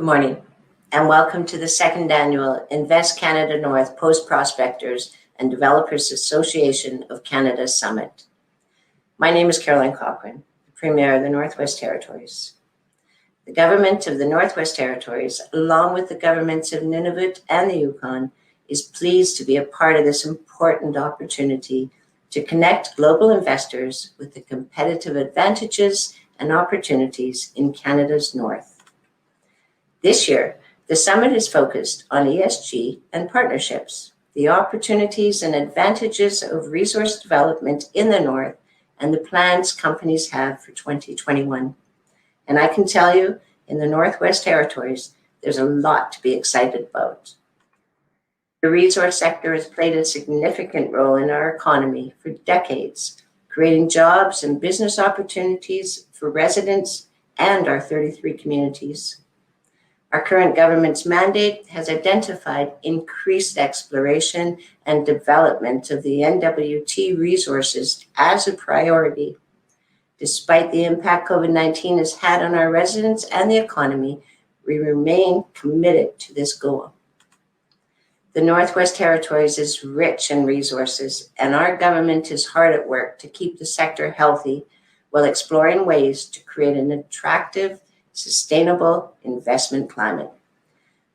Good morning, and welcome to the second annual Invest Canada North Post Prospectors and Developers Association of Canada Summit. My name is Caroline Cochrane, the Premier of the Northwest Territories. The government of the Northwest Territories, along with the governments of Nunavut and the Yukon, is pleased to be a part of this important opportunity to connect global investors with the competitive advantages and opportunities in Canada's North. This year, the summit is focused on ESG and partnerships, the opportunities and advantages of resource development in the North, and the plans companies have for 2021. And I can tell you, in the Northwest Territories, there's a lot to be excited about. The resource sector has played a significant role in our economy for decades, creating jobs and business opportunities for residents and our 33 communities. Our current government's mandate has identified increased exploration and development of the NWT resources as a priority. Despite the impact COVID-19 has had on our residents and the economy, we remain committed to this goal. The Northwest Territories is rich in resources, and our government is hard at work to keep the sector healthy while exploring ways to create an attractive, sustainable investment climate.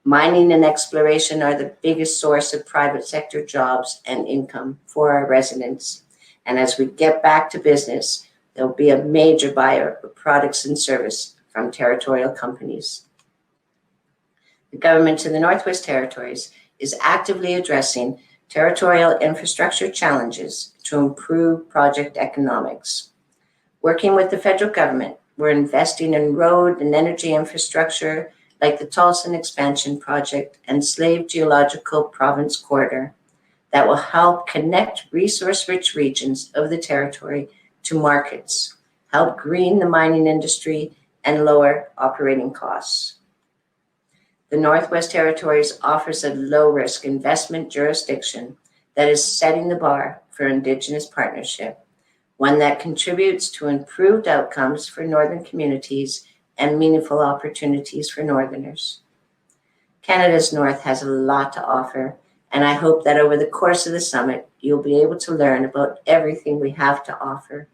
Mining and exploration are the biggest source of private sector jobs and income for our residents. And as we get back to business, there'll be a major buyer of products and service from territorial companies. The government of the Northwest Territories is actively addressing territorial infrastructure challenges to improve project economics. Working with the federal government, we're investing in road and energy infrastructure like the Tolson Expansion Project and Slave Geological Province Corridor that will help connect resource-rich regions of the territory to markets, help green the mining industry, and lower operating costs. The Northwest Territories offers a low-risk investment jurisdiction that is setting the bar for Indigenous partnership, one that contributes to improved outcomes for Northern communities and meaningful opportunities for Northerners. Canada's North has a lot to offer, and I hope that over the course of the summit, you'll be able to learn about everything we have to offer.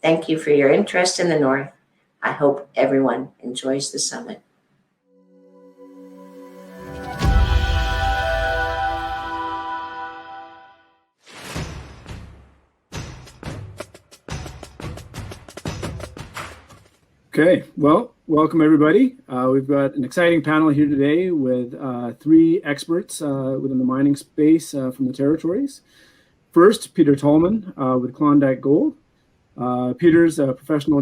Thank you for your interest in the North. I hope everyone enjoys the summit. Okay, well, welcome everybody. We've got an exciting panel here today with three experts within the mining space from the territories. First, Peter Tallman with Klondike Gold. Peter's a professional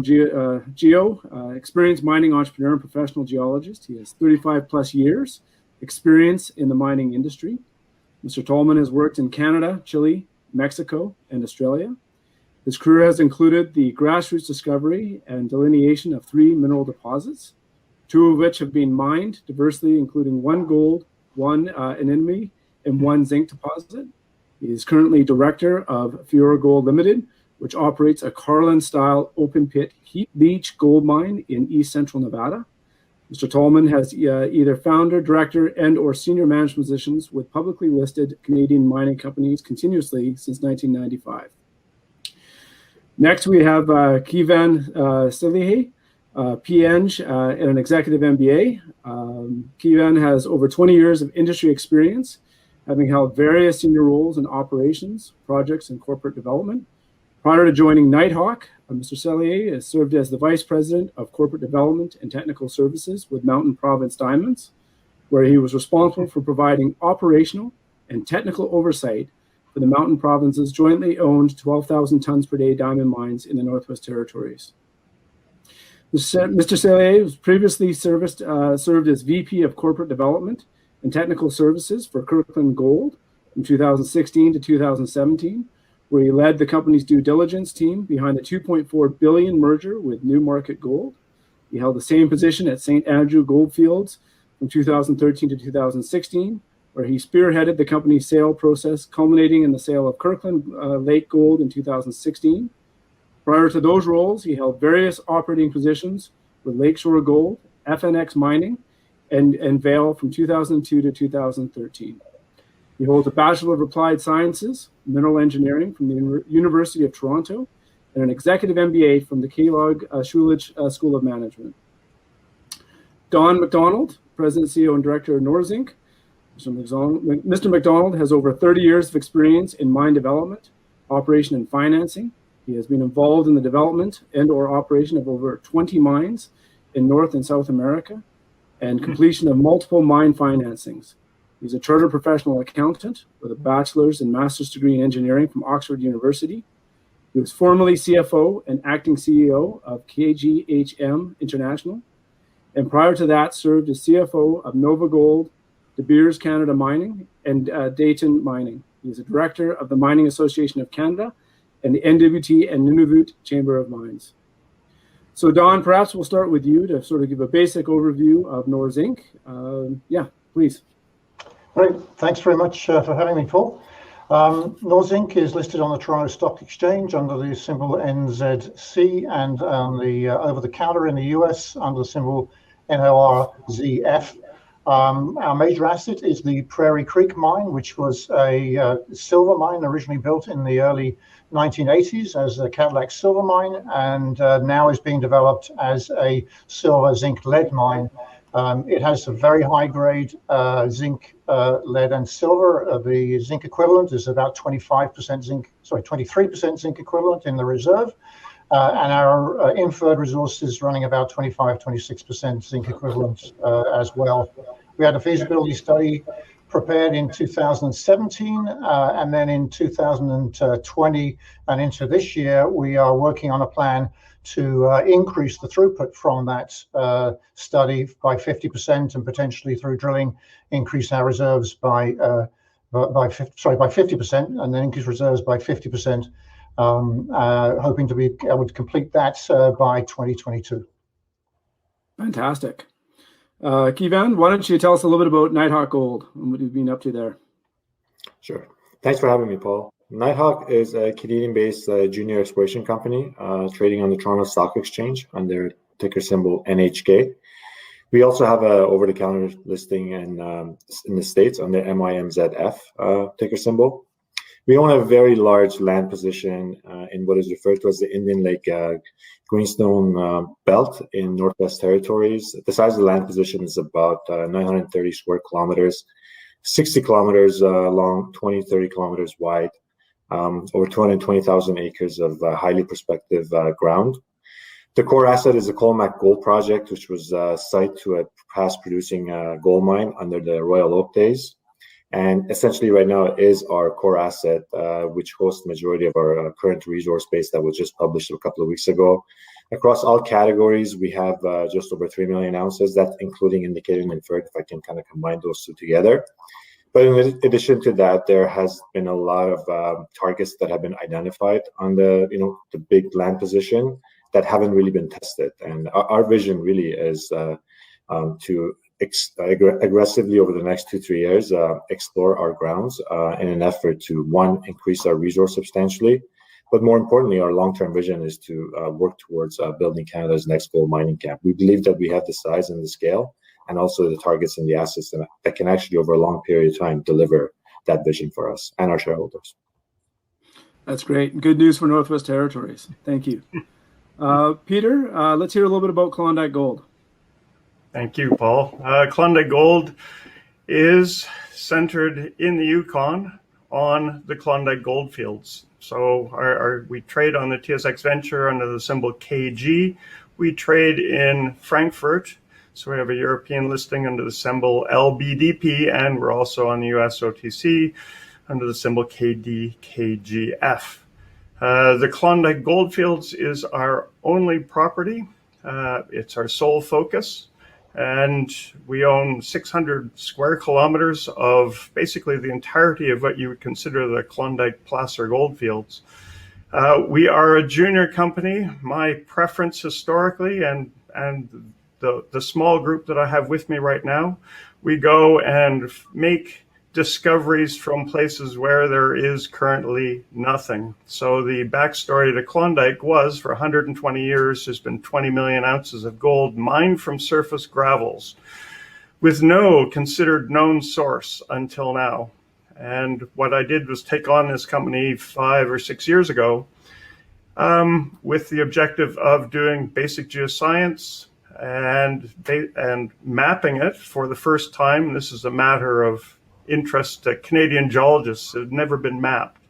experienced mining entrepreneur and professional geologist. He has 35 plus years experience in the mining industry. Mr. Tallman has worked in Canada, Chile, Mexico, and Australia. His career has included the grassroots discovery and delineation of 3 mineral deposits, 2 of which have been mined diversely, including 1 gold, 1 anemone, and 1 zinc deposit. He is currently director of Fiora Gold Limited, which operates a Carlin-style open-pit heap leach gold mine in East Central Nevada. Mr. Tallman has either founder, director, and or senior management positions with publicly listed Canadian mining companies continuously since 1995. Next, we have Kivan Silihe, PEng, and an executive MBA. Kivan has over 20 years of industry experience, having held various senior roles in operations, projects, and corporate development. Prior to joining Nighthawk, Mr. Silihe has served as the Vice President of Corporate Development and Technical Services with Mountain Province Diamonds, where he was responsible for providing operational and technical oversight for the Mountain Province's jointly owned 12,000 tons per day diamond mines in the Northwest Territories. Mr. Silihe was previously served as VP of Corporate Development and Technical Services for Kirkland Gold from 2016 to 2017, where he led the company's due diligence team behind the $2.4 billion merger with Newmarket Gold. He held the same position at St. Andrew Goldfields from 2013 to 2016, where he spearheaded the company's sale process, culminating in the sale of Kirkland Lake Gold in 2016. Prior to those roles, he held various operating positions with Lakeshore Gold, FNX Mining, and Vail from 2002 to 2013. He holds a Bachelor of Applied Sciences, Mineral Engineering from the University of Toronto, and an Executive MBA from the Kellogg Schulich School of Management. Don McDonald, President, CEO, and Director of Norzink. Mr. McDonald has over 30 years of experience in mine development, operation, and financing. He has been involved in the development and/or operation of over 20 mines in North and South America and completion of multiple mine financings. He's a chartered professional accountant with a bachelor's and master's degree in engineering from Oxford University. He was formerly CFO and acting CEO of KGHM International, and prior to that served as CFO of Nova Gold, De Beers Canada Mining, and Det'on Mining. He is a director of the Mining Association of Canada and the NWT and Nunavut Chamber of Mines. So Don, perhaps we'll start with you to sort of give a basic overview of Norzink. Yeah, please. Great. Thanks very much for having me, Paul. Norzink is listed on the Toronto Stock Exchange under the symbol NZC and on the over-the-counter in the US under the symbol NORZF. Our major asset is the Prairie Creek mine, which was a silver mine originally built in the early 1980s as a Cadillac silver mine, and now is being developed as a silver zinc lead mine. It has a very high grade zinc, lead, and silver. The zinc equivalent is about 23% zinc equivalent in the reserve. And our inferred resource is running about 26% zinc equivalent as well. We had a feasibility study prepared in 2017, and then in 2020 and into this year, we are working on a plan to increase the throughput from that study by 50%, and potentially through drilling increase our reserves by 50%, and then increase reserves by 50%. Hoping to be able to complete that by 2022. Fantastic. Kivan, why don't you tell us a little bit about Nighthawk Gold and what you've been up to there? Sure. Thanks for having me, Paul. Nighthawk is a Canadian-based junior exploration company trading on the Toronto Stock Exchange under ticker symbol NHK. We also have a over-the-counter listing in the States under MIMZF ticker symbol. We own a very large land position in what is referred to as the Indian Lake Greenstone Belt in Northwest Territories. The size of the land position is about 930 square kilometers, 60 kilometers long, 30 kilometers wide, over 220,000 acres of highly prospective ground. The core asset is the Colmac Gold Project, which was site to a past producing gold mine under the Royal Oak days. And essentially right now is our core asset, which hosts the majority of our current resource base that was just published a couple of weeks ago. Across all categories, we have just over 3 million ounces. That's including indicated and inferred, if I can kind of combine those two together. But in addition to that, there has been a lot of targets that have been identified on the big land position that haven't really been tested. And our vision really is to aggressively over the next 2-3 years explore our grounds in an effort to, one, increase our resource substantially, but more importantly, our long-term vision is to work towards building Canada's next gold mining camp. We believe that we have the size and the scale and also the targets and the assets that can actually over a long period of time deliver that vision for us and our shareholders. That's great. Good news for Northwest Territories. Thank you. Peter, let's hear a little bit about Klondike Gold. Thank you, Paul. Klondike Gold is centered in the Yukon on the Klondike Goldfields. So we trade on the TSX Venture under the symbol KG. We trade in Frankfurt. So we have a European listing under the symbol LBDP, and we're also on the US OTC under the symbol KDKGF. The Klondike Goldfields is our only property. It's our sole focus. And we own 600 square kilometers of basically the entirety of what you would consider the Klondike placer goldfields. We are a junior company. My preference historically and the small group that I have with me right now, we go and make discoveries from places where there is currently nothing. So the backstory to Klondike was for 120 years, there's been 20 million ounces of gold mined from surface gravels. with no considered known source until now. And what I did was take on this company 5 or 6 years ago with the objective of doing basic geoscience and mapping it for the first time. This is a matter of interest to Canadian geologists. It had never been mapped.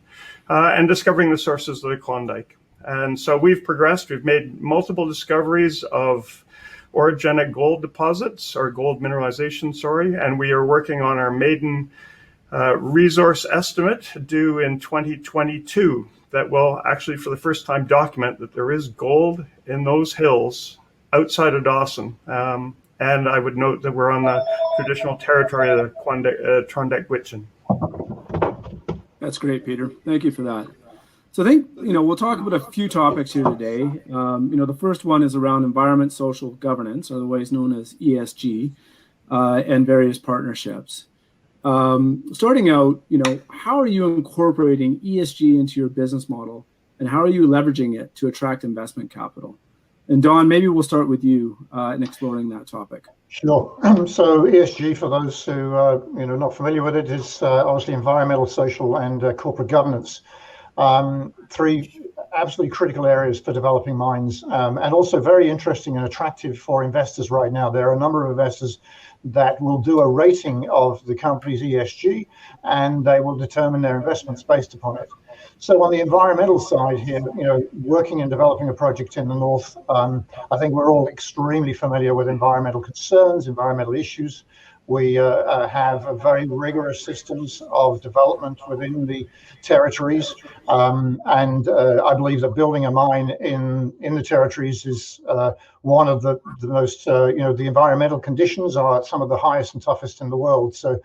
And discovering the sources of the Klondike. And so we've progressed. We've made multiple discoveries of orogenic gold deposits, or gold mineralization, and we are working on our maiden resource estimate due in 2022 that will actually for the first time document that there is gold in those hills outside of Dawson. And I would note that we're on the traditional territory of the Trondheim-Gwich'in. That's great, Peter. Thank you for that. So I think, we'll talk about a few topics here today. The first one is around environment, social governance, otherwise known as ESG, and various partnerships. Starting out, how are you incorporating ESG into your business model, and how are you leveraging it to attract investment capital? And Don, maybe we'll start with you in exploring that topic. Sure. So ESG, for those who are not familiar with it, is obviously environmental, social, and corporate governance. 3 absolutely critical areas for developing mines, and also very interesting and attractive for investors right now. There are a number of investors that will do a rating of the company's ESG, and they will determine their investments based upon it. So on the environmental side here, working and developing a project in the north, I think we're all extremely familiar with environmental concerns, environmental issues. We have a very rigorous systems of development within the territories, and I believe that building a mine in the territories is one of the most, the environmental conditions are some of the highest and toughest in the world. So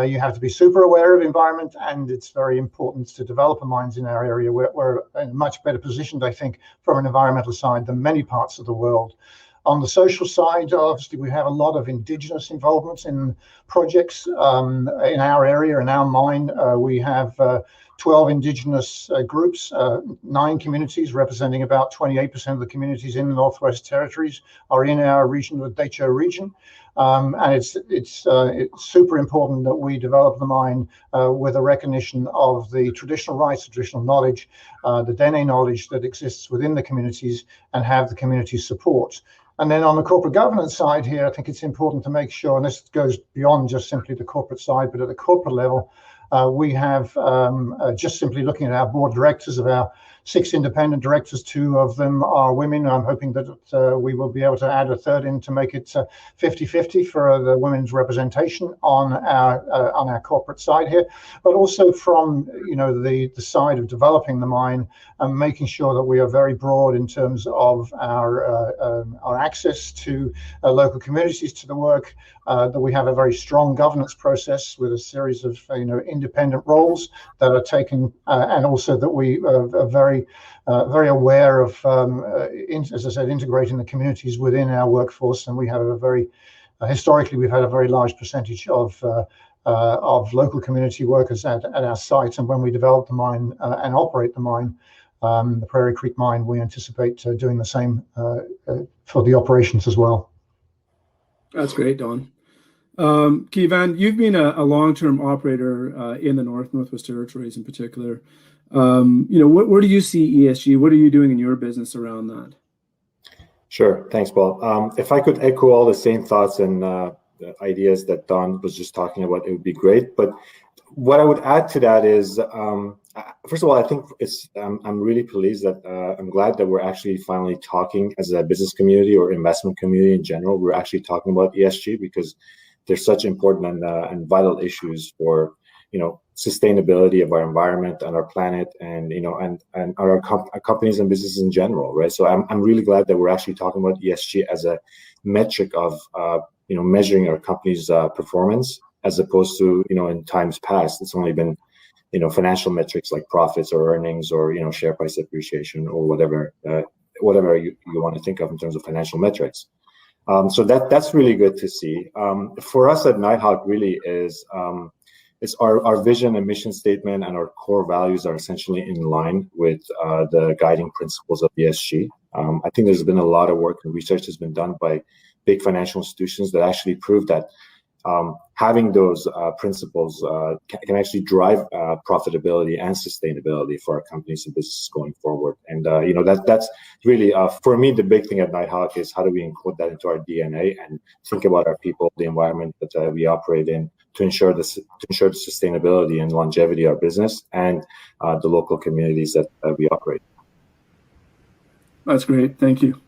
you have to be super aware of environment, and it's very important to develop a mines in our area. We're in a much better positioned, I think, from an environmental side than many parts of the world. On the social side, obviously, we have a lot of Indigenous involvements in projects in our area, in our mine. We have 12 Indigenous groups, 9 communities representing about 28% of the communities in the Northwest Territories are in our region, the Det'on region. And it's super important that we develop the mine with a recognition of the traditional rights, traditional knowledge, the DNA knowledge that exists within the communities, and have the community support. And then on the corporate governance side here, I think it's important to make sure, and this goes beyond just simply the corporate side, but at the corporate level, we have just simply looking at our board of directors. Of our 6 independent directors, 2 of them are women. I'm hoping that we will be able to add a third in to make it 50-50 for the women's representation on our corporate side here, but also from the side of developing the mine and making sure that we are very broad in terms of our access to local communities to the work, that we have a very strong governance process with a series of independent roles that are taken, and also that we are very aware of, as I said, integrating the communities within our workforce. And we have historically, we've had a very large percentage of local community workers at our site. And when we develop the mine and operate the mine, the Prairie Creek mine, we anticipate doing the same for the operations as well. That's great, Don. Keyvan, you've been a long-term operator in the Northwest Territories in particular. Where do you see ESG? What are you doing in your business around that? Sure. Thanks, Paul. If I could echo all the same thoughts and ideas that Don was just talking about, it would be great. But what I would add to that is, first of all, I think I'm really pleased that I'm glad that we're actually finally talking as a business community or investment community in general. We're actually talking about ESG because they're such important and vital issues for sustainability of our environment and our planet, and and our companies and businesses in general, right? So I'm really glad that we're actually talking about ESG as a metric of measuring our company's performance, as opposed to in times past it's only been financial metrics like profits or earnings or share price appreciation or whatever you want to think of in terms of financial metrics. So that's really good to see. For us at Nighthawk, really is it's our vision and mission statement, and our core values are essentially in line with the guiding principles of ESG. I think there's been a lot of work and research has been done by big financial institutions that actually prove that having those principles can actually drive profitability and sustainability for our companies and businesses going forward. And that's really for me the big thing at Nighthawk is how do we include that into our DNA and think about our people, the environment that we operate in, to ensure the sustainability and longevity of our business and the local communities that we operate. That's great. Thank you.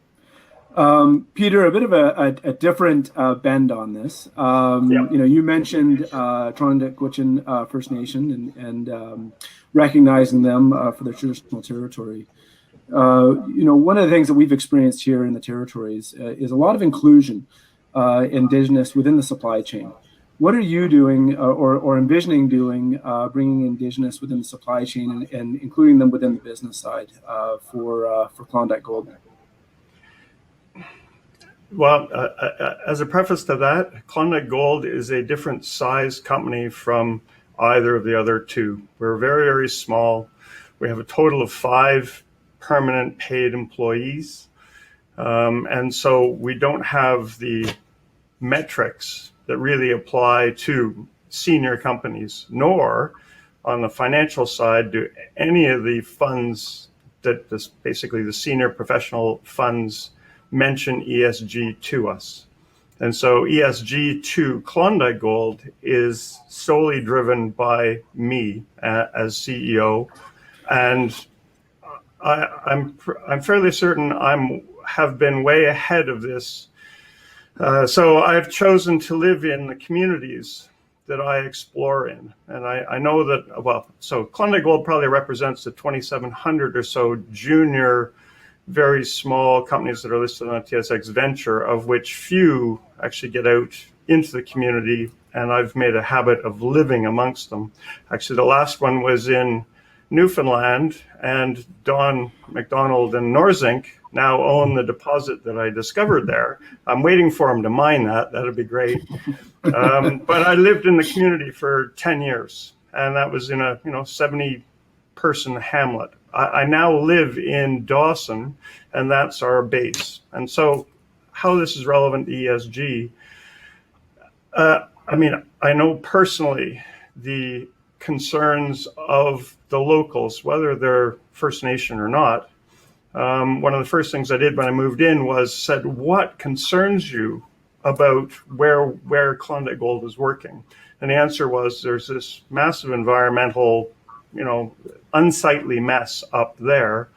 Peter, a bit of a different bend on this. You mentioned Trondheim First Nation and recognizing them for their traditional territory. One of the things that we've experienced here in the territories is a lot of inclusion Indigenous within the supply chain. What are you doing or envisioning doing, bringing Indigenous within the supply chain and including them within the business side for Klondike Gold? Well, as a preface to that, Klondike Gold is a different size company from either of the other two. We're very, very small. We have a total of 5 permanent paid employees. And so we don't have the metrics that really apply to senior companies, nor on the financial side do any of the funds that basically the senior professional funds mention ESG to us. And so ESG to Klondike Gold is solely driven by me as CEO. And I'm fairly certain have been way ahead of this. So I've chosen to live in the communities that I explore in. And I know that, so Klondike Gold probably represents the 2,700 or so junior, very small companies that are listed on TSX Venture, of which few actually get out into the community. And I've made a habit of living amongst them. Actually, the last one was in Newfoundland, and Don McDonald and Norzink now own the deposit that I discovered there. I'm waiting for them to mine that. That'd be great. But I lived in the community for 10 years, and that was in a 70-person hamlet. I now live in Dawson, and that's our base. And so how this is relevant to ESG, I know personally the concerns of the locals, whether they're First Nation or not. One of the first things I did when I moved in was said, what concerns you about where Klondike Gold is working? And the answer was there's this massive environmental, unsightly mess up there.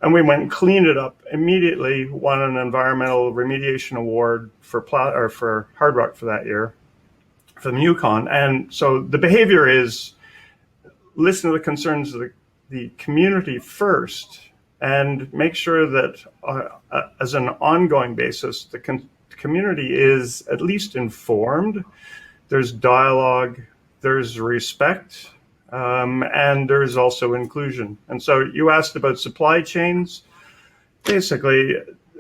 And we went and cleaned it up immediately, won an environmental remediation award for hard rock for that year from Yukon. And so the behavior is listen to the concerns of the community first and make sure that as an ongoing basis, the community is at least informed. There's dialogue, there's respect, and there's also inclusion. And so you asked about supply chains. Basically,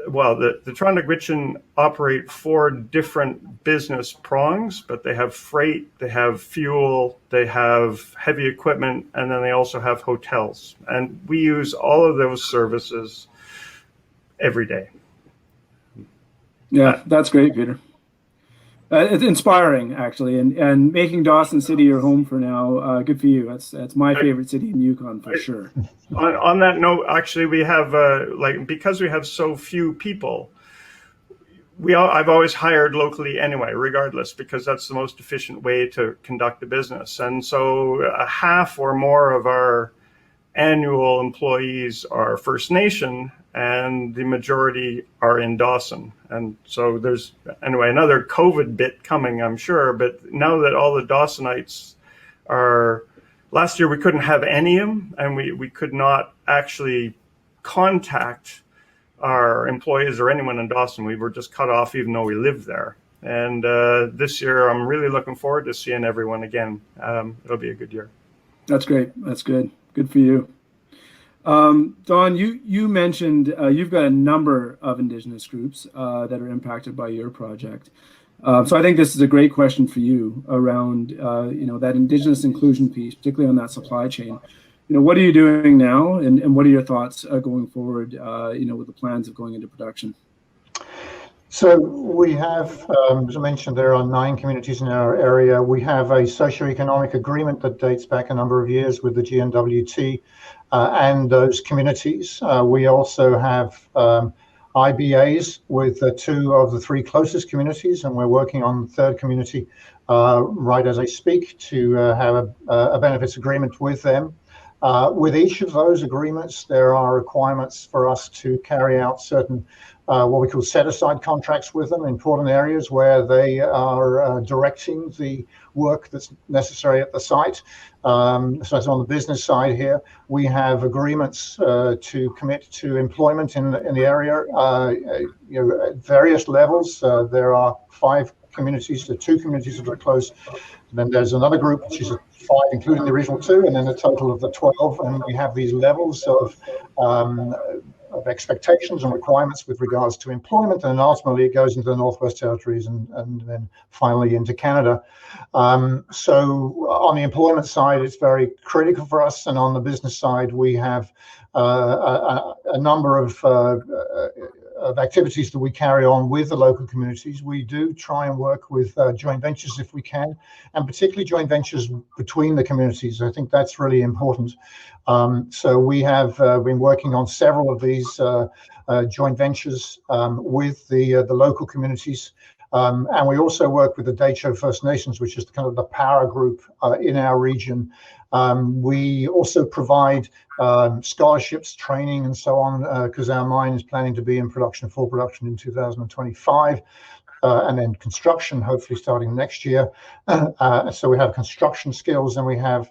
the Trondheim operate 4 different business prongs, but they have freight, they have fuel, they have heavy equipment, and then they also have hotels. And we use all of those services every day. Yeah, that's great, Peter. It's inspiring, actually, and making Dawson City your home for now. Good for you. That's my favorite city in Yukon for sure. On that note, actually, we have because we have so few people, I've always hired locally anyway, regardless, because that's the most efficient way to conduct a business. And so a half or more of our annual employees are First Nation, and the majority are in Dawson. And so there's, anyway, another COVID bit coming, I'm sure. But now that all the Dawsonites are, last year we couldn't have any of them, and we could not actually contact our employees or anyone in Dawson. We were just cut off even though we lived there. And this year I'm really looking forward to seeing everyone again. It'll be a good year. That's great. That's good. Good for you. Don, you mentioned you've got a number of Indigenous groups that are impacted by your project. So I think this is a great question for you around that Indigenous inclusion piece, particularly on that supply chain. What are you doing now, and what are your thoughts going forward? With the plans of going into production? So we have, as I mentioned, there are 9 communities in our area. We have a socioeconomic agreement that dates back a number of years with the GNWT and those communities. We also have IBAs with 2 of the 3 closest communities, and we're working on the 3rd community right as I speak to have a benefits agreement with them. With each of those agreements, there are requirements for us to carry out certain what we call set-aside contracts with them, important areas where they are directing the work that's necessary at the site. So that's on the business side here. We have agreements to commit to employment in the area, at various levels. There are 5 communities, the 2 communities that are close. And then there's another group, which is 5, including the original 2, and then a total of the 12. And we have these levels of expectations and requirements with regards to employment, and ultimately it goes into the Northwest Territories and then finally into Canada. So on the employment side, it's very critical for us, and on the business side, we have a number of activities that we carry on with the local communities. We do try and work with joint ventures if we can, and particularly joint ventures between the communities. I think that's really important. So we have been working on several of these joint ventures with the local communities. And we also work with the Det'on First Nations, which is kind of the power group in our region. We also provide scholarships, training, and so on, because our mine is planning to be in production, full production in 2025, and then construction hopefully starting next year. So we have construction skills, and we have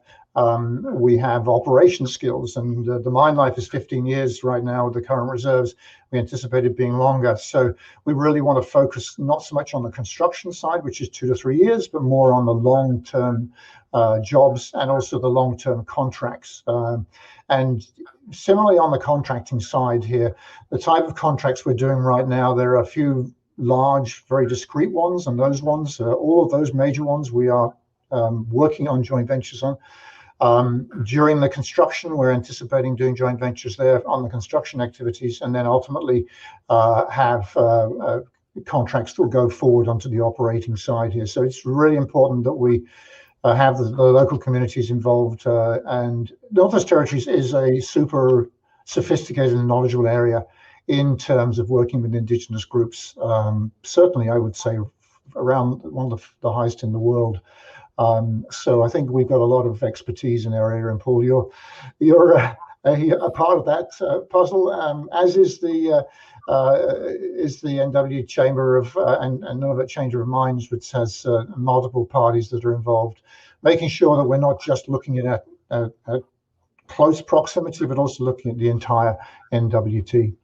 operation skills, and the mine life is 15 years right now with the current reserves. We anticipate it being longer. So we really want to focus not so much on the construction side, which is 2 to 3 years, but more on the long-term jobs and also the long-term contracts. And similarly on the contracting side here, the type of contracts we're doing right now, there are a few large, very discrete ones, and those ones, all of those major ones, we are working on joint ventures on. During the construction, we're anticipating doing joint ventures there on the construction activities, and then ultimately have contracts that will go forward onto the operating side here. So it's really important that we have the local communities involved. And Northwest Territories is a super sophisticated and knowledgeable area in terms of working with Indigenous groups. Certainly, I would say around one of the highest in the world. So I think we've got a lot of expertise in our area, and Paul, you're a part of that puzzle, as is the NW Chamber of and Nunavut Chamber of Mines, which has multiple parties that are involved, making sure that we're not just looking at close proximity, but also looking at the entire NWT.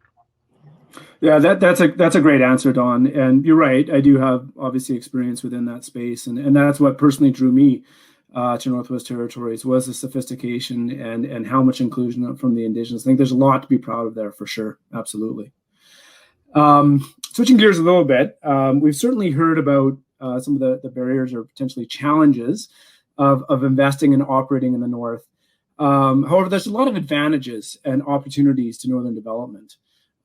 Yeah, that's a great answer, Don. And you're right. I do have obviously experience within that space, and that's what personally drew me to Northwest Territories, was the sophistication and how much inclusion from the Indigenous. I think there's a lot to be proud of there for sure. Absolutely. Switching gears a little bit, we've certainly heard about some of the barriers or potentially challenges of investing and operating in the North. However, there's a lot of advantages and opportunities to Northern development.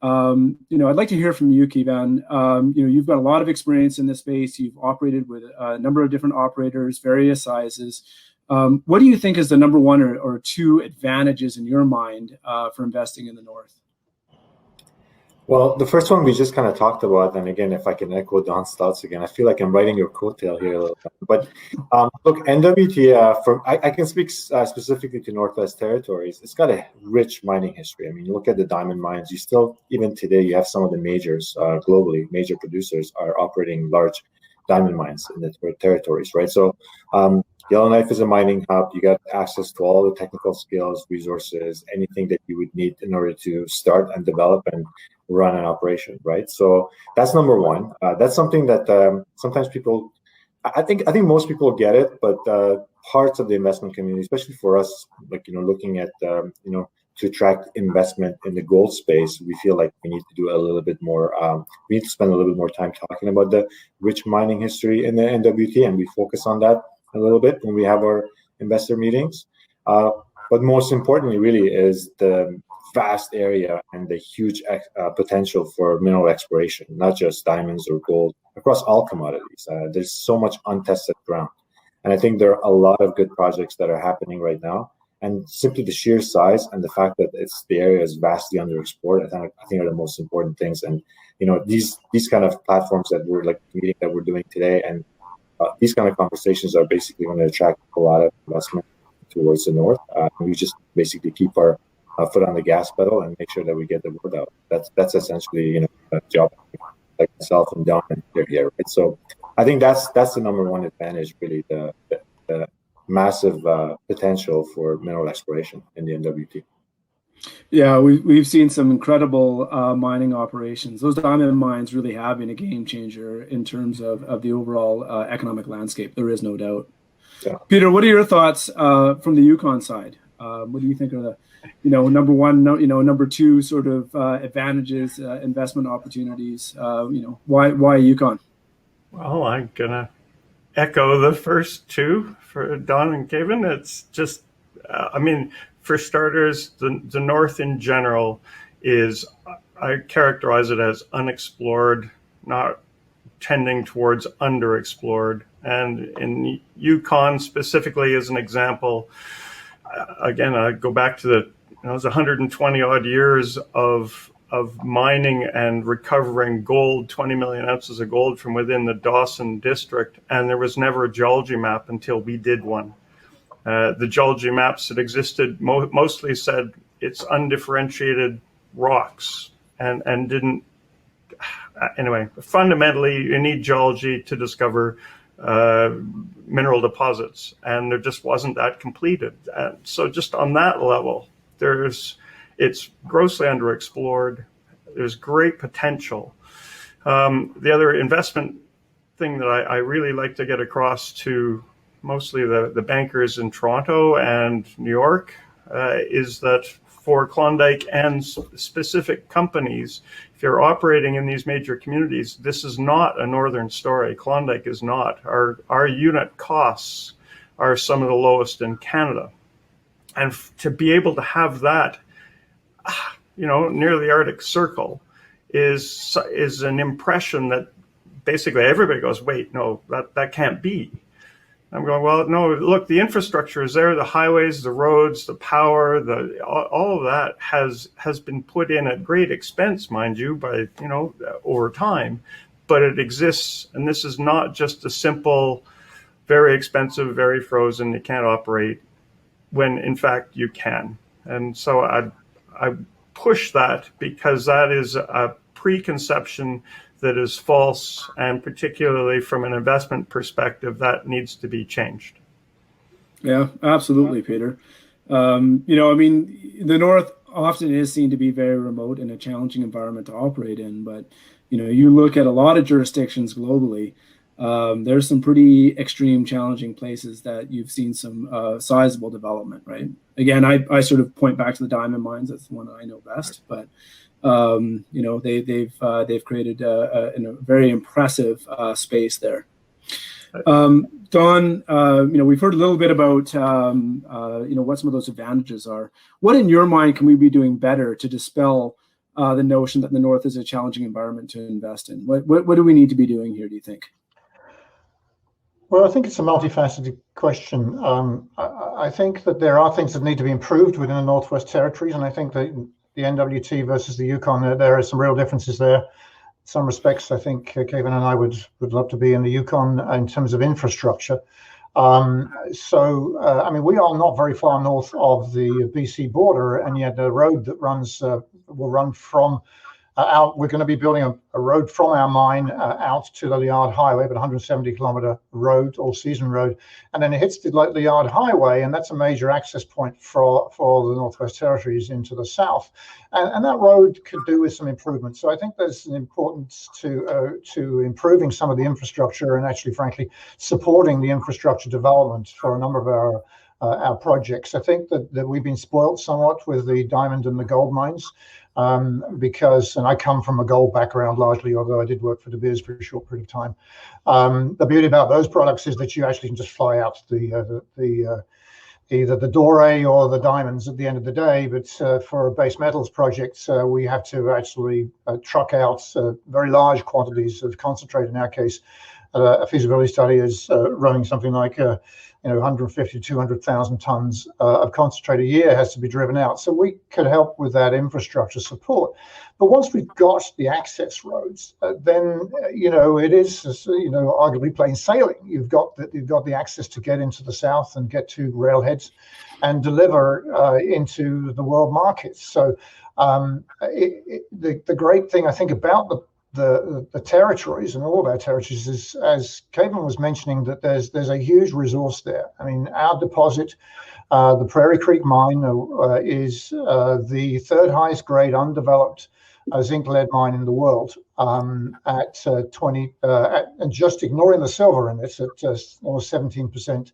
I'd like to hear from you, Kivan. You've got a lot of experience in this space. You've operated with a number of different operators, various sizes. What do you think is the number one or 2 advantages in your mind for investing in the North? Well, the first one we just kind of talked about, and again, if I can echo Don's thoughts again, I feel like I'm writing your coattail here a little bit. But look, NWT, I can speak specifically to Northwest Territories. It's got a rich mining history. I mean, you look at the diamond mines, you still, even today, you have some of the majors globally, major producers are operating large diamond mines in the territories, right? So Yellowknife is a mining hub. You got access to all the technical skills, resources, anything that you would need in order to start and develop and run an operation, right? So that's number one. That's something that sometimes people, I think most people get it, but parts of the investment community, especially for us, like, looking at, to attract investment in the gold space, we feel like we need to do a little bit more, we need to spend a little bit more time talking about the rich mining history in the NWT, and we focus on that a little bit when we have our investor meetings. But most importantly, really, is the vast area and the huge potential for mineral exploration, not just diamonds or gold, across all commodities. There's so much untested ground. And I think there are a lot of good projects that are happening right now. And simply the sheer size and the fact that the area is vastly underexplored, I think are the most important things. And these kind of platforms that we're like the meeting that we're doing today, and these kind of conversations are basically going to attract a lot of investment towards the north. We just basically keep our foot on the gas pedal and make sure that we get the word out. That's essentially a job like myself and Don and here, right? So I think that's the number one advantage, really, the massive potential for mineral exploration in the NWT. Yeah, we've seen some incredible mining operations. Those diamond mines really have been a game changer in terms of the overall economic landscape. There is no doubt. Yeah. Peter, what are your thoughts from the Yukon side? What do you think are the number one, number two sort of advantages, investment opportunities? Why Yukon? Well, I'm gonna echo the first two for Don and Kevin. It's just, for starters, the North in general is, I characterize it as unexplored, not tending towards underexplored. And in Yukon specifically, as an example, again, I go back to it was 120 odd years of mining and recovering gold, 20 million ounces of gold from within the Dawson district, and there was never a geology map until we did one. The geology maps that existed mostly said it's undifferentiated rocks and didn't. Anyway, fundamentally, you need geology to discover mineral deposits, and there just wasn't that completed. So just on that level, it's grossly underexplored. There's great potential. The other investment thing that I really like to get across to mostly the bankers in Toronto and New York is that for Klondike and specific companies, if you're operating in these major communities, this is not a northern story. Klondike is not. Our unit costs are some of the lowest in Canada. And to be able to have that, near the Arctic Circle is an impression that basically everybody goes, wait, no, that can't be. I'm going, well, no, look, the infrastructure is there, the highways, the roads, the power, all of that has been put in at great expense, mind you, by, over time, but it exists. And this is not just a simple, very expensive, very frozen, you can't operate, when in fact you can. And so I push that because that is a preconception that is false, and particularly from an investment perspective, that needs to be changed. Yeah, absolutely, Peter. The North often is seen to be very remote and a challenging environment to operate in. But, you look at a lot of jurisdictions globally, there's some pretty extreme, challenging places that you've seen some sizable development, right? Again, I sort of point back to the diamond mines. That's the one I know best. But they've created a very impressive space there. Don, we've heard a little bit about what some of those advantages are. What in your mind can we be doing better to dispel the notion that the North is a challenging environment to invest in? What do we need to be doing here, do you think? Well, I think it's a multifaceted question. I think that there are things that need to be improved within the Northwest Territories, and I think that the NWT versus the Yukon, there are some real differences there. In some respects, I think Kevin and I would love to be in the Yukon in terms of infrastructure. We are not very far north of the BC border, and yet the road that will run from out. We're going to be building a road from our mine out to the Liard Highway, but 170-kilometer road, all-season road, and then it hits the Liard Highway, and that's a major access point for the Northwest Territories into the south. And that road could do with some improvement. So I think there's an importance to improving some of the infrastructure and actually, frankly, supporting the infrastructure development for a number of our projects. I think that we've been spoiled somewhat with the diamond and the gold mines. Because I come from a gold background largely, although I did work for De Beers for a short period of time. The beauty about those products is that you actually can just fly out the either the doré or the diamonds at the end of the day. But for base metals projects, we have to actually truck out very large quantities of concentrate. In our case, a feasibility study is running something like 150 to 200,000 tons of concentrate a year has to be driven out. So we could help with that infrastructure support. But once we've got the access roads, then it is arguably plain sailing. You've got the access to get into the south and get to railheads and deliver into the world markets. So the great thing I think about the territories and all of our territories is, as Kevin was mentioning, that there's a huge resource there. I mean, our deposit, the Prairie Creek mine, is the third highest grade undeveloped zinc lead mine in the world, at 20, and just ignoring the silver in it, at almost 17%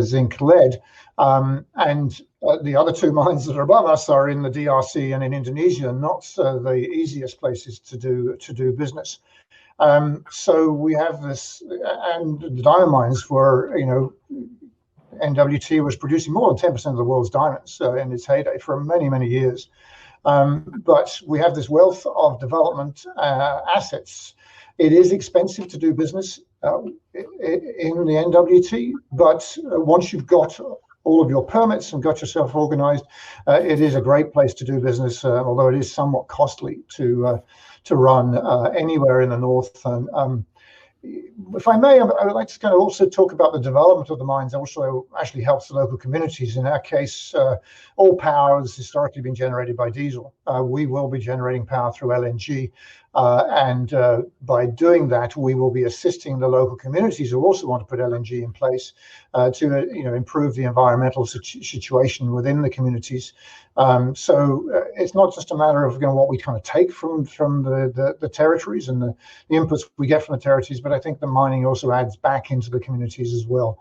zinc lead. And the other two mines that are above us are in the DRC and in Indonesia, not the easiest places to do business. So we have this, and the diamond mines were, NWT was producing more than 10% of the world's diamonds in its heyday for many, many years. But we have this wealth of development assets. It is expensive to do business in the NWT, but once you've got all of your permits and got yourself organized, it is a great place to do business, although it is somewhat costly to run anywhere in the north. And if I may, I would like to kind of also talk about the development of the mines. Also actually helps the local communities. In our case, all power has historically been generated by diesel. We will be generating power through LNG. And by doing that, we will be assisting the local communities who also want to put LNG in place to improve the environmental situation within the communities. So it's not just a matter of what we kind of take from the territories and the inputs we get from the territories, but I think the mining also adds back into the communities as well.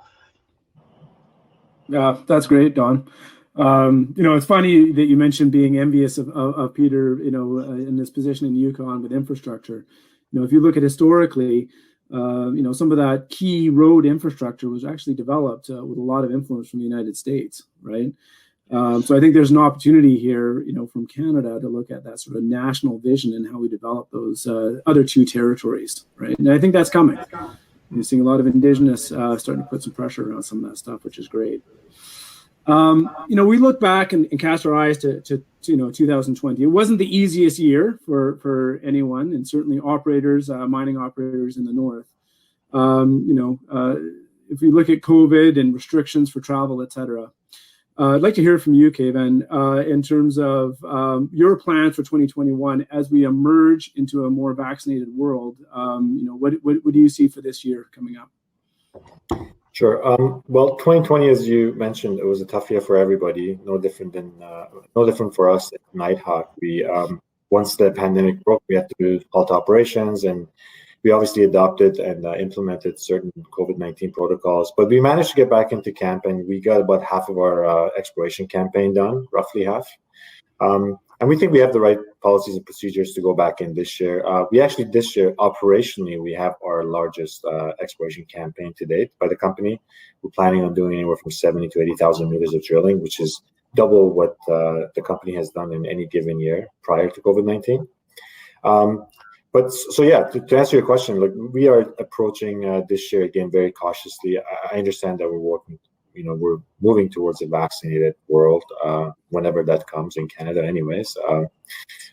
Yeah, that's great, Don. It's funny that you mentioned being envious of Peter, in this position in Yukon with infrastructure. If you look at historically, some of that key road infrastructure was actually developed with a lot of influence from the United States, right? So I think there's an opportunity here, from Canada to look at that sort of national vision and how we develop those other two territories, right? And I think that's coming. You're seeing a lot of Indigenous starting to put some pressure on some of that stuff, which is great. We look back and cast our eyes to 2020. It wasn't the easiest year for anyone, and certainly operators, mining operators in the north. If we look at COVID and restrictions for travel, et cetera, I'd like to hear from you, Kevin, in terms of your plans for 2021 as we emerge into a more vaccinated world. What do you see for this year coming up? Sure. Well, 2020, as you mentioned, it was a tough year for everybody. No different for us at Nighthawk. We once the pandemic broke, we had to halt operations, and we obviously adopted and implemented certain COVID-19 protocols. But we managed to get back into camp, and we got about half of our exploration campaign done, roughly half. And we think we have the right policies and procedures to go back in this year. This year, operationally, we have our largest exploration campaign to date by the company. We're planning on doing anywhere from 70 to 80,000 meters of drilling, which is double what the company has done in any given year prior to COVID-19. To answer your question, look, we are approaching this year again very cautiously. I understand that we're moving towards a vaccinated world whenever that comes in Canada anyways.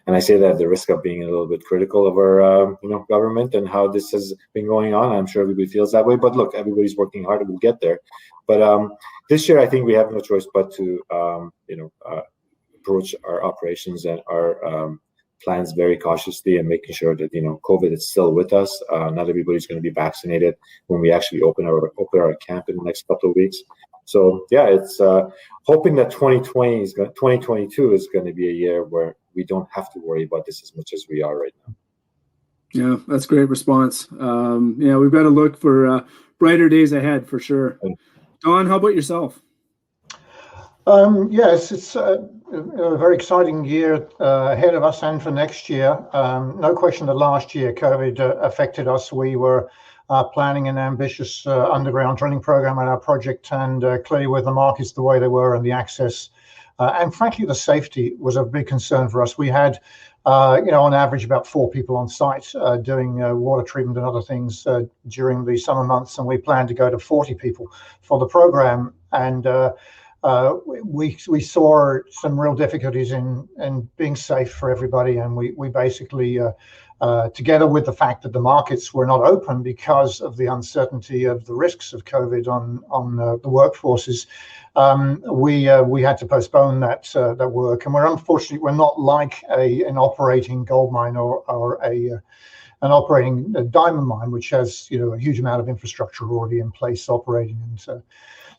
And I say that at the risk of being a little bit critical of our government and how this has been going on. I'm sure everybody feels that way, but look, everybody's working hard and we'll get there. But this year, I think we have no choice but to approach our operations and our plans very cautiously and making sure that COVID is still with us. Not everybody's going to be vaccinated when we actually open our camp in the next couple of weeks. So yeah, it's hoping that 2022 is going to be a year where we don't have to worry about this as much as we are right now. Yeah, that's a great response. We've got to look for brighter days ahead for sure. Don, how about yourself? Yes, it's a very exciting year ahead of us and for next year. No question that last year COVID affected us. We were planning an ambitious underground drilling program on our project, and clearly with the markets the way they were and the access, and frankly the safety was a big concern for us. We had on average about 4 people on site doing water treatment and other things during the summer months, and we planned to go to 40 people for the program. And we saw some real difficulties in being safe for everybody, and we basically, together with the fact that the markets were not open because of the uncertainty of the risks of COVID on the workforces, we had to postpone that work. And we're not like an operating gold mine or an operating diamond mine, which has a huge amount of infrastructure already in place operating. And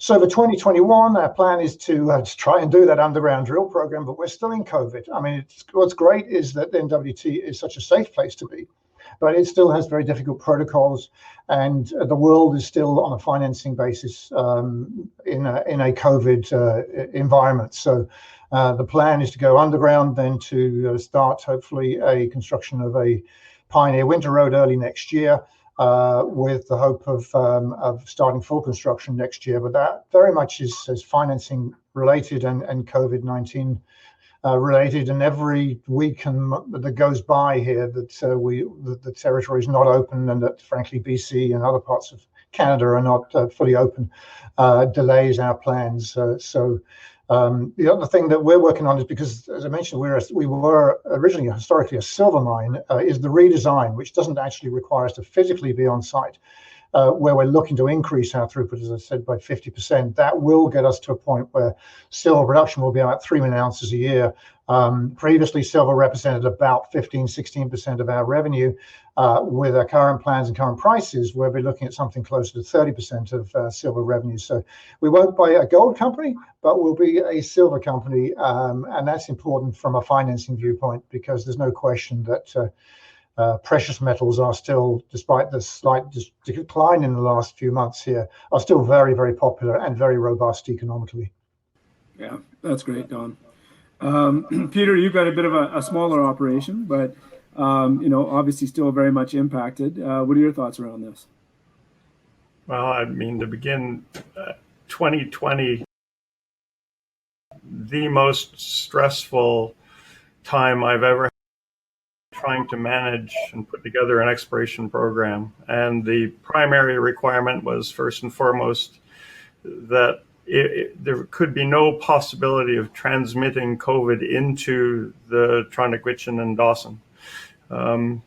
so for 2021, our plan is to try and do that underground drill program, but we're still in COVID. I mean, what's great is that the NWT is such a safe place to be, but it still has very difficult protocols, and the world is still on a financing basis in a COVID environment. So the plan is to go underground, then to start hopefully a construction of a Pioneer Winter Road early next year, with the hope of starting full construction next year. But that very much is financing related and COVID-19 related. And every week that goes by here that the territory is not open, and that frankly BC and other parts of Canada are not fully open, delays our plans. The other thing that we're working on is, because, as I mentioned, we were originally historically a silver mine, is the redesign, which doesn't actually require us to physically be on site, where we're looking to increase our throughput, as I said, by 50%. That will get us to a point where silver production will be about 3 million ounces a year. Previously, silver represented about 15-16% of our revenue. With our current plans and current prices, we'll be looking at something closer to 30% of silver revenue. So we won't be a gold company, but we'll be a silver company. And that's important from a financing viewpoint, because there's no question that precious metals are still, despite the slight decline in the last few months here, are still very, very popular and very robust economically. Yeah, that's great, Don. Peter, you've got a bit of a smaller operation, but obviously still very much impacted. What are your thoughts around this? Well, I mean, to begin, 2020, the most stressful time I've ever had trying to manage and put together an exploration program. And the primary requirement was, first and foremost, that there could be no possibility of transmitting COVID into the Tronic-Witchen and Dawson. And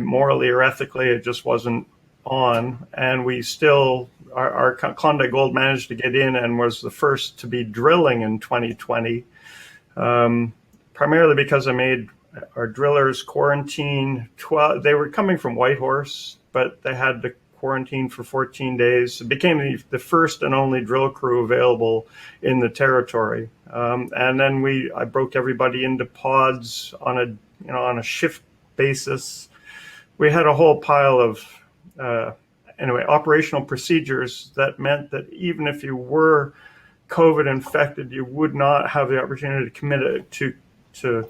morally or ethically, it just wasn't on. And we still, our Klondike Gold managed to get in and was the first to be drilling in 2020, primarily because I made our drillers quarantine 12. They were coming from Whitehorse, but they had to quarantine for 14 days. It became the first and only drill crew available in the territory. And then I broke everybody into pods on a shift basis. We had a whole pile of operational procedures that meant that even if you were COVID infected, you would not have the opportunity to commit it to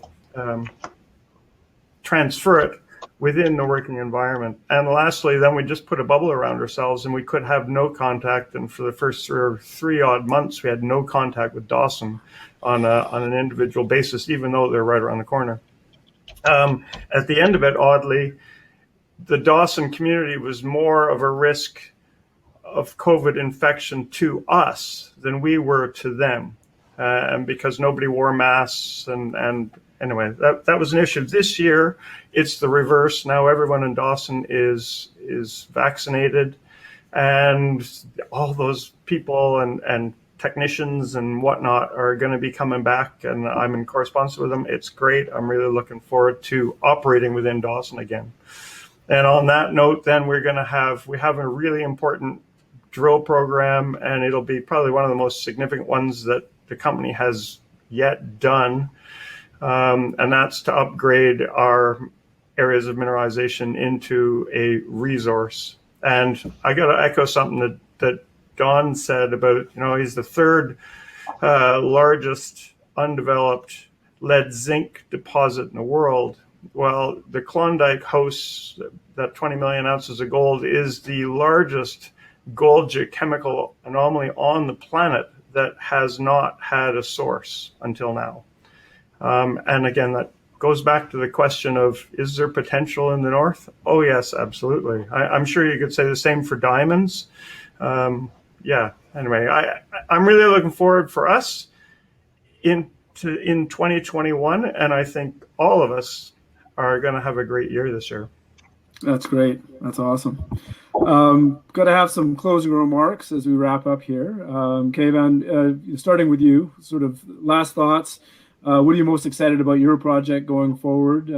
transfer it within the working environment. And lastly, then we just put a bubble around ourselves, and we could have no contact. And for the first 3 odd months, we had no contact with Dawson on an individual basis, even though they're right around the corner. At the end of it, oddly, the Dawson community was more of a risk of COVID infection to us than we were to them. And because nobody wore masks, and anyway, that was an issue. This year, it's the reverse. Now everyone in Dawson is vaccinated, and all those people and technicians and whatnot are going to be coming back, and I'm in correspondence with them. It's great. I'm really looking forward to operating within Dawson again. And on that note, then we have a really important drill program, and it'll be probably one of the most significant ones that the company has yet done. And that's to upgrade our areas of mineralization into a resource. And I got to echo something that Don said about, he's the third largest undeveloped lead zinc deposit in the world. Well, the Klondike hosts that 20 million ounces of gold is the largest gold geochemical anomaly on the planet that has not had a source until now. And again, that goes back to the question of, is there potential in the north? Oh, yes, absolutely. I'm sure you could say the same for diamonds. Yeah, anyway, I'm really looking forward for us in 2021, and I think all of us are going to have a great year this year. That's great. That's awesome. Got to have some closing remarks as we wrap up here. Keivan, starting with you, sort of last thoughts. What are you most excited about your project going forward?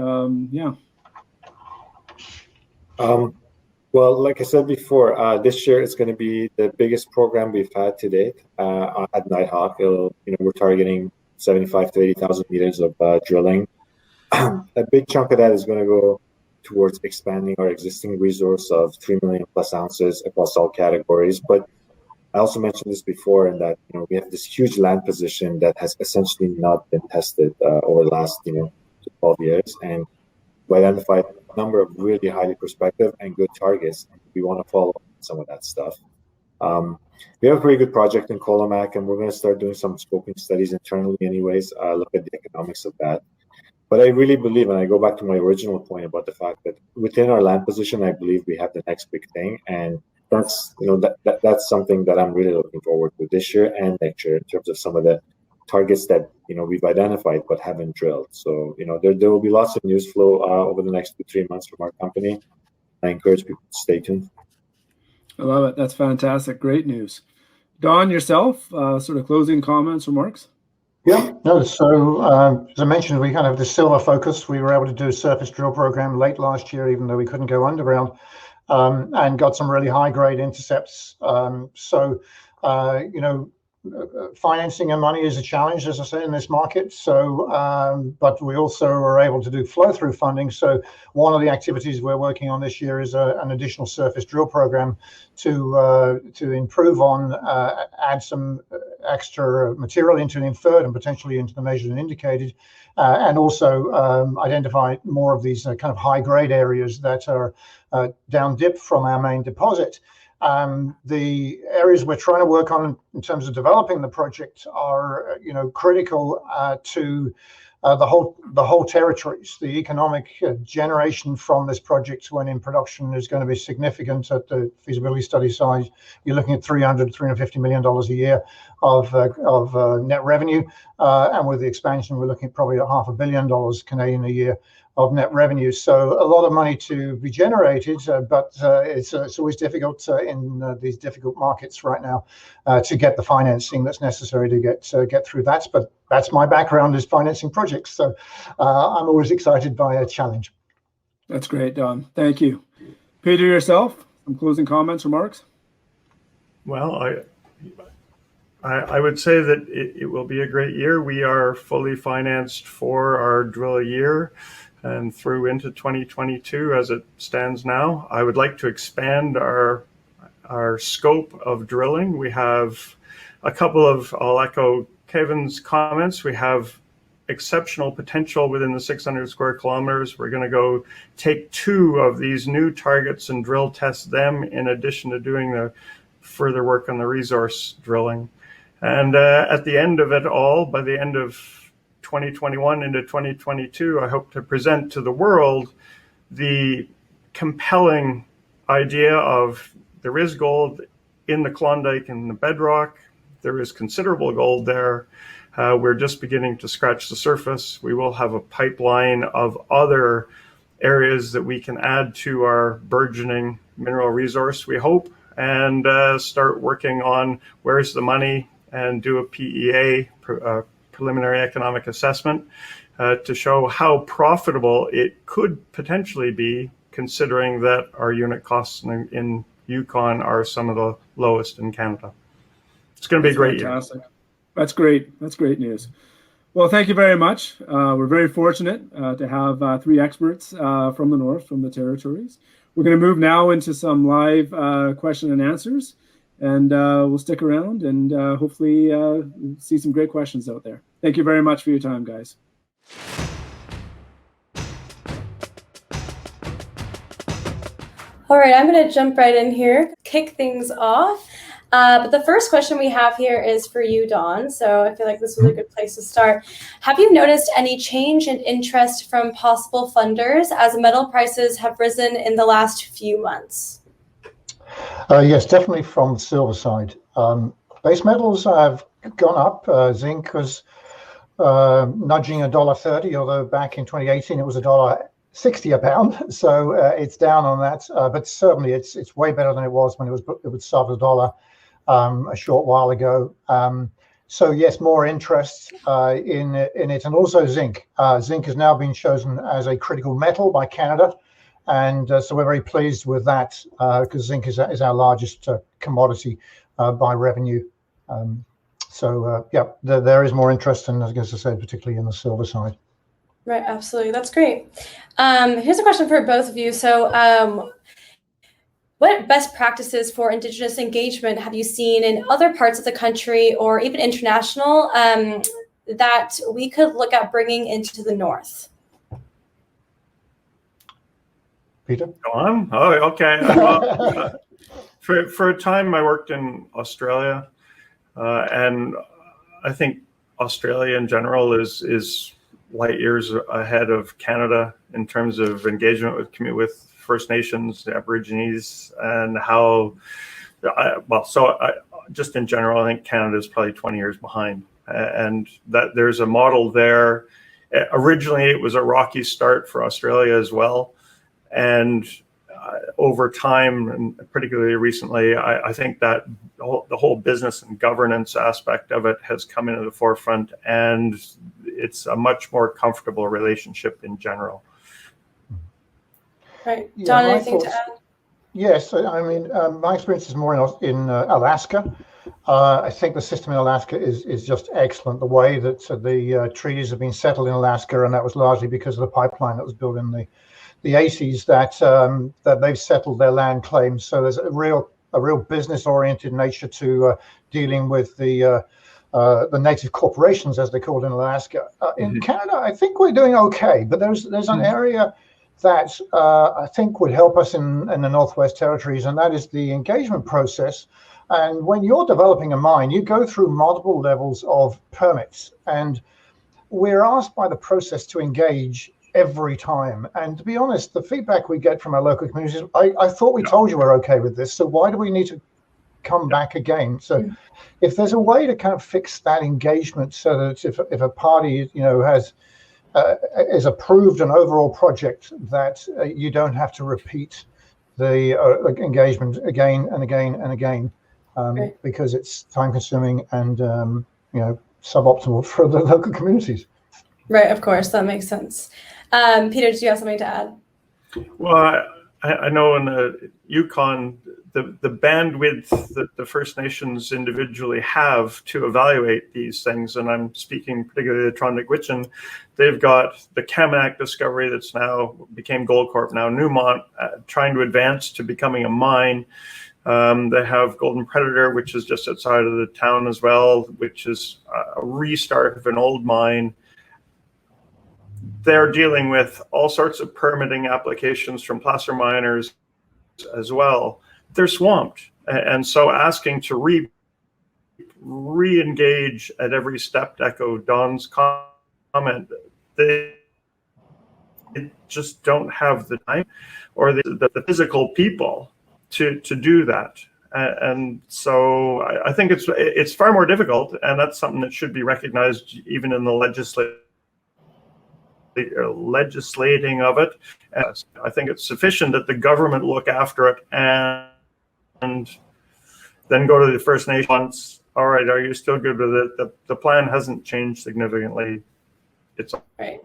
Well, like I said before, this year it's going to be the biggest program we've had to date at Nighthawk. We're targeting 75 to 80,000 meters of drilling. A big chunk of that is going to go towards expanding our existing resource of 3 million plus ounces across all categories. But I also mentioned this before, in that we have this huge land position that has essentially not been tested over the last 12 years, and we identified a number of really highly prospective and good targets. We want to follow some of that stuff. We have a pretty good project in Kolomak, and we're going to start doing some scoping studies internally anyways, look at the economics of that. But I really believe, and I go back to my original point about the fact that within our land position, I believe we have the next big thing. And that's, that's something that I'm really looking forward to this year and next year in terms of some of the targets that, we've identified but haven't drilled. So, there will be lots of news flow over the next 2-3 months from our company. I encourage people to stay tuned. I love it. That's fantastic. Great news. Don, yourself, sort of closing comments, remarks? Yeah, no, so as I mentioned, we kind of have the silver focus. We were able to do a surface drill program late last year, even though we couldn't go underground, and got some really high grade intercepts. Financing and money is a challenge, as I say, in this market. So, but we also are able to do flow through funding. So one of the activities we're working on this year is an additional surface drill program to improve on, add some extra material into the inferred and potentially into the measured and indicated, and also identify more of these kind of high grade areas that are down dip from our main deposit. The areas we're trying to work on in terms of developing the project are, critical to the whole territories. The economic generation from this project when in production is going to be significant. At the feasibility study side, you're looking at $300-350 million a year of net revenue, and with the expansion, we're looking at probably $500 million Canadian a year of net revenue. So a lot of money to be generated, but it's always difficult in these difficult markets right now to get the financing that's necessary to get through that. But that's my background, is financing projects. So I'm always excited by a challenge. That's great, Don. Thank you. Peter, yourself, some closing comments, remarks? Well, I would say that it will be a great year. We are fully financed for our drill year and through into 2022 as it stands now. I would like to expand our scope of drilling. We have a couple of, I'll echo Kevin's comments, we have exceptional potential within the 600 square kilometers. We're going to go take 2 of these new targets and drill test them in addition to doing the further work on the resource drilling. And at the end of it all, by the end of 2021 into 2022, I hope to present to the world the compelling idea of there is gold in the Klondike and the bedrock. There is considerable gold there. We're just beginning to scratch the surface. We will have a pipeline of other areas that we can add to our burgeoning mineral resource, we hope, and start working on where's the money and do a PEA, preliminary economic assessment, to show how profitable it could potentially be, considering that our unit costs in Yukon are some of the lowest in Canada. It's going to be a great year. That's great. That's great news. Well, thank you very much. We're very fortunate to have 3 experts from the north, from the territories. We're going to move now into some live question and answers, and we'll stick around and hopefully see some great questions out there. Thank you very much for your time, guys. All right, I'm going to jump right in here, kick things off. But the first question we have here is for you, Don. So I feel like this was a good place to start. Have you noticed any change in interest from possible funders as metal prices have risen in the last few months? Yes, definitely from the silver side. Base metals have gone up. Zinc was nudging $1.30, although back in 2018 it was $1.60 a pound. So it's down on that, but certainly it's way better than it was when it was sub $1 a short while ago. So yes, more interest in it, and also zinc. Zinc has now been chosen as a critical metal by Canada, and so we're very pleased with that because zinc is our largest commodity by revenue. So yeah, there is more interest, and as I said, particularly in the silver side. Right, absolutely. That's great. Here's a question for both of you. So what best practices for Indigenous engagement have you seen in other parts of the country or even international that we could look at bringing into the North? Peter? Go on. Oh, okay. Well, for a time, I worked in Australia, and I think Australia in general is light years ahead of Canada in terms of engagement with First Nations, the Aborigines, and how. Just in general, I think Canada is probably 20 years behind, and that there's a model there. Originally, it was a rocky start for Australia as well. And over time, and particularly recently, I think that the whole business and governance aspect of it has come into the forefront, and it's a much more comfortable relationship in general. Right. Don, anything to add? Yes, I mean, my experience is more in Alaska. I think the system in Alaska is just excellent. The way that the treaties have been settled in Alaska, and that was largely because of the pipeline that was built in the 80s, that they've settled their land claims. So there's a real business-oriented nature to dealing with the native corporations, as they're called in Alaska. In Canada, I think we're doing okay, but there's an area that I think would help us in the Northwest Territories, and that is the engagement process. And when you're developing a mine, you go through multiple levels of permits, and we're asked by the process to engage every time. And to be honest, the feedback we get from our local communities is, I thought we told you we're okay with this, so why do we need to come back again? So if there's a way to kind of fix that engagement so that if a party, is approved an overall project, that you don't have to repeat the engagement again and again and again, because it's time consuming and suboptimal for the local communities. Right, of course, that makes sense. Peter, do you have something to add? Well, I know in the Yukon, the bandwidth that the First Nations individually have to evaluate these things, and I'm speaking particularly of Trondikwichen, they've got the Kaminak discovery that's now became Goldcorp, now Newmont, trying to advance to becoming a mine. They have Golden Predator, which is just outside of the town as well, which is a restart of an old mine. They're dealing with all sorts of permitting applications from placer miners as well. They're swamped. And so asking to re-engage at every step, to echo Don's comment, they just don't have the time or the physical people to do that. And so I think it's far more difficult, and that's something that should be recognized even in the legislating of it. And I think it's sufficient that the government look after it and then go to the First Nations. All right, are you still good with it? The plan hasn't changed significantly. It's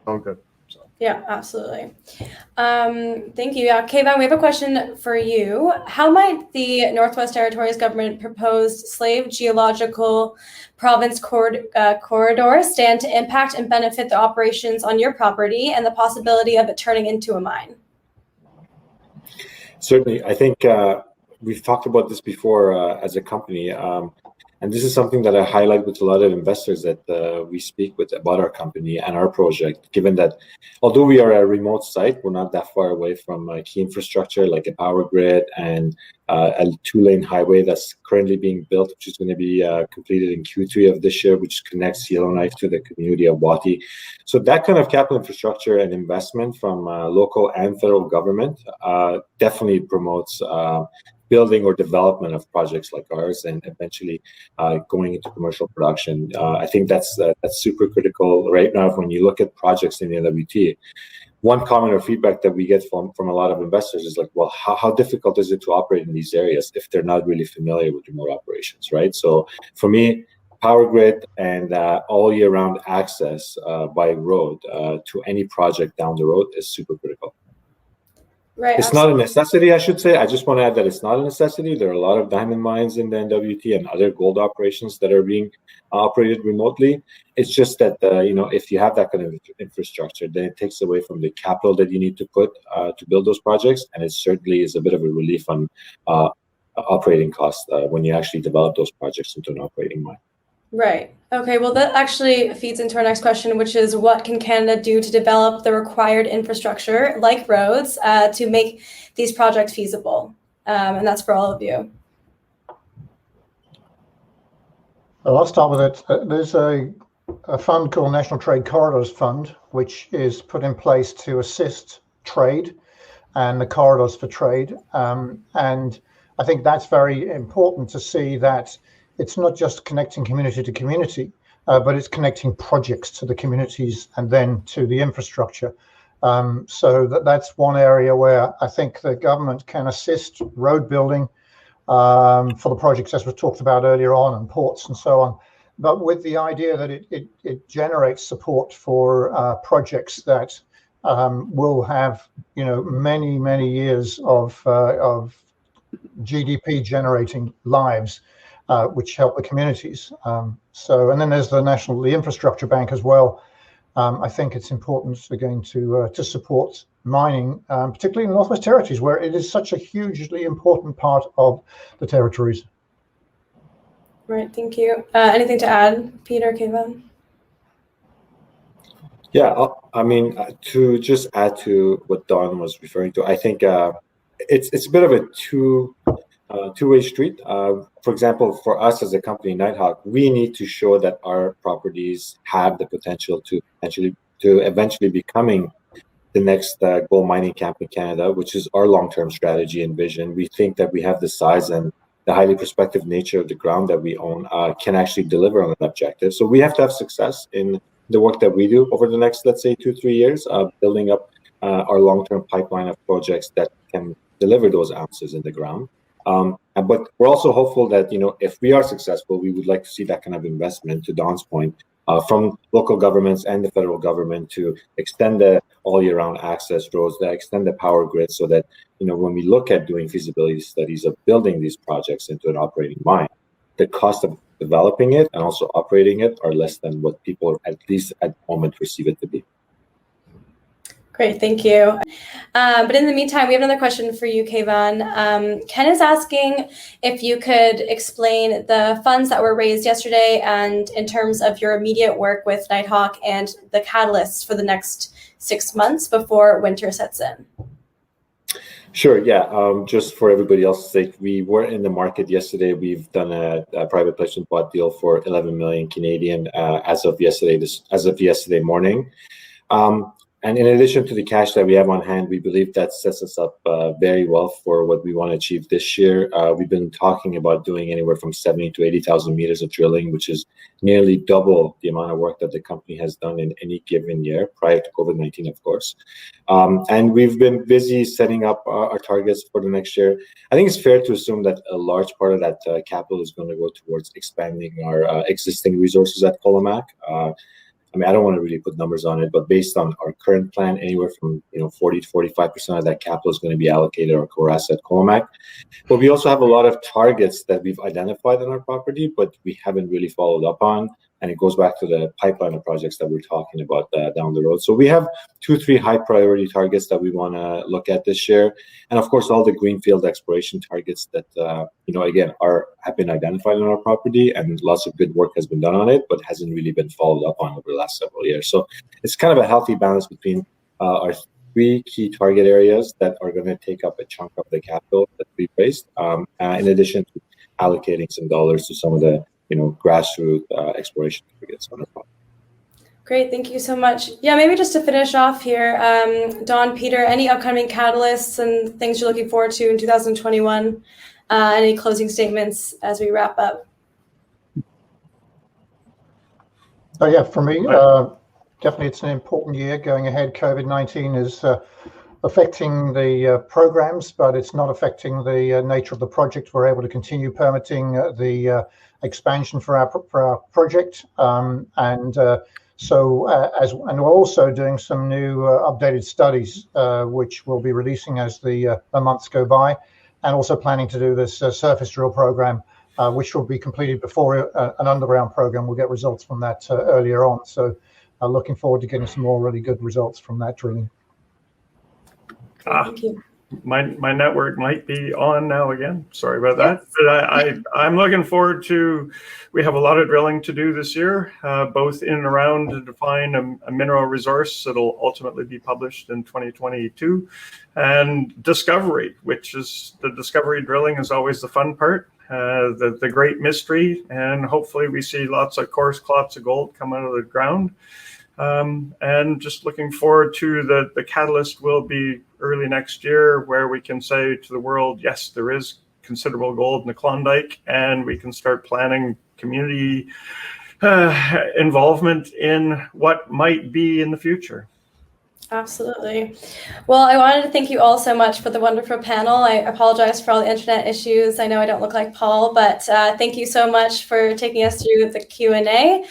all good. So. Yeah, absolutely. Thank you. Yeah, Kevin, we have a question for you. How might the Northwest Territories government proposed slave geological province corridor stand to impact and benefit the operations on your property and the possibility of it turning into a mine? Certainly. I think we've talked about this before as a company. And this is something that I highlight with a lot of investors that we speak with about our company and our project, given that although we are a remote site, we're not that far away from key infrastructure like a power grid and a 2-lane highway that's currently being built, which is going to be completed in Q3 of this year, which connects Yellowknife to the community of Wati. So that kind of capital infrastructure and investment from local and federal government definitely promotes building or development of projects like ours, and eventually going into commercial production. I think that's super critical right now. When you look at projects in the NWT, one comment or feedback that we get from a lot of investors is like, well, how difficult is it to operate in these areas if they're not really familiar with remote operations, right? So for me, power grid and all year round access by road to any project down the road is super critical. Right. It's not a necessity, I should say. I just want to add that it's not a necessity. There are a lot of diamond mines in the NWT and other gold operations that are being operated remotely. It's just that, if you have that kind of infrastructure, then it takes away from the capital that you need to put to build those projects. And it certainly is a bit of a relief on operating costs when you actually develop those projects into an operating mine. Right. Okay. Well, that actually feeds into our next question, which is what can Canada do to develop the required infrastructure, like roads, to make these projects feasible? And that's for all of you. Well, I'll start with it. There's a fund called National Trade Corridors Fund, which is put in place to assist trade and the corridors for trade. And I think that's very important to see that it's not just connecting community to community, but it's connecting projects to the communities and then to the infrastructure. So that's one area where I think the government can assist road building for the projects as was talked about earlier on, and ports and so on. But with the idea that it generates support for projects that will have many years of GDP generating lives, which help the communities. And then there's the Infrastructure Bank as well. I think it's important again to support mining, particularly in the Northwest Territories, where it is such a hugely important part of the territories. Right. Thank you. Anything to add, Peter, Kevin? Yeah, I mean, to just add to what Don was referring to, I think it's a bit of a two-way street. For example, for us as a company, Nighthawk, we need to show that our properties have the potential to eventually becoming the next gold mining camp in Canada, which is our long-term strategy and vision. We think that we have the size and the highly prospective nature of the ground that we own can actually deliver on an objective. So we have to have success in the work that we do over the next, let's say, 2-3 years, building up our long-term pipeline of projects that can deliver those ounces in the ground. But we're also hopeful that, if we are successful, we would like to see that kind of investment, to Don's point, from local governments and the federal government to extend the all-year-round access roads, that extend the power grid, so that, when we look at doing feasibility studies of building these projects into an operating mine, the cost of developing it and also operating it are less than what people, at least at the moment, perceive it to be. Great, thank you. But in the meantime, we have another question for you, Kevin. Ken is asking if you could explain the funds that were raised yesterday and in terms of your immediate work with Nighthawk and the catalysts for the next 6 months before winter sets in. Sure, yeah. Just for everybody else's sake, we were in the market yesterday. We've done a private placement bought deal for 11 million Canadian as of yesterday morning. And in addition to the cash that we have on hand, we believe that sets us up very well for what we want to achieve this year. We've been talking about doing anywhere from 70,000 to 80,000 meters of drilling, which is nearly double the amount of work that the company has done in any given year, prior to COVID-19, of course. And we've been busy setting up our targets for the next year. I think it's fair to assume that a large part of that capital is going to go towards expanding our existing resources at Kolomak. I don't want to really put numbers on it, but based on our current plan, anywhere from 40 to 45% of that capital is going to be allocated our core asset, Kolomak. But we also have a lot of targets that we've identified on our property, but we haven't really followed up on. and it goes back to the pipeline of projects that we're talking about down the road. So we have 2-3 high priority targets that we want to look at this year, and of course all the greenfield exploration targets that again have been identified on our property, and lots of good work has been done on it, but hasn't really been followed up on over the last several years. So it's kind of a healthy balance between our 3 key target areas that are going to take up a chunk of the capital that we raised, in addition to allocating some dollars to some of the grassroots exploration targets on the property. Great, thank you so much. Yeah, maybe just to finish off here, Don, Peter, any upcoming catalysts and things you're looking forward to in 2021? Any closing statements as we wrap up? Oh yeah, for me, definitely it's an important year going ahead. COVID-19 is affecting the programs, but it's not affecting the nature of the project. We're able to continue permitting the expansion for our project, and we're also doing some new updated studies, which we'll be releasing as the months go by, and also planning to do this surface drill program, which will be completed before an underground program. We'll get results from that earlier on. So looking forward to getting some more really good results from that drilling. Thank you. My network might be on now again. Sorry about that. But I'm looking forward to, we have a lot of drilling to do this year, both in and around to define a mineral resource that'll ultimately be published in 2022, and discovery, which is the discovery drilling is always the fun part, the great mystery, and hopefully we see lots of coarse clots of gold come out of the ground. And just looking forward to the catalyst will be early next year, where we can say to the world, yes, there is considerable gold in the Klondike, and we can start planning community involvement in what might be in the future. Absolutely. Well, I wanted to thank you all so much for the wonderful panel. I apologize for all the internet issues. I know I don't look like Paul, but thank you so much for taking us through the Q&A.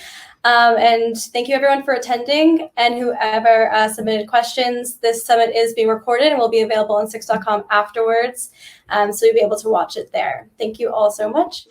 And thank you everyone for attending, and whoever submitted questions. This summit is being recorded and will be available on 6.com afterwards, so you'll be able to watch it there. Thank you all so much.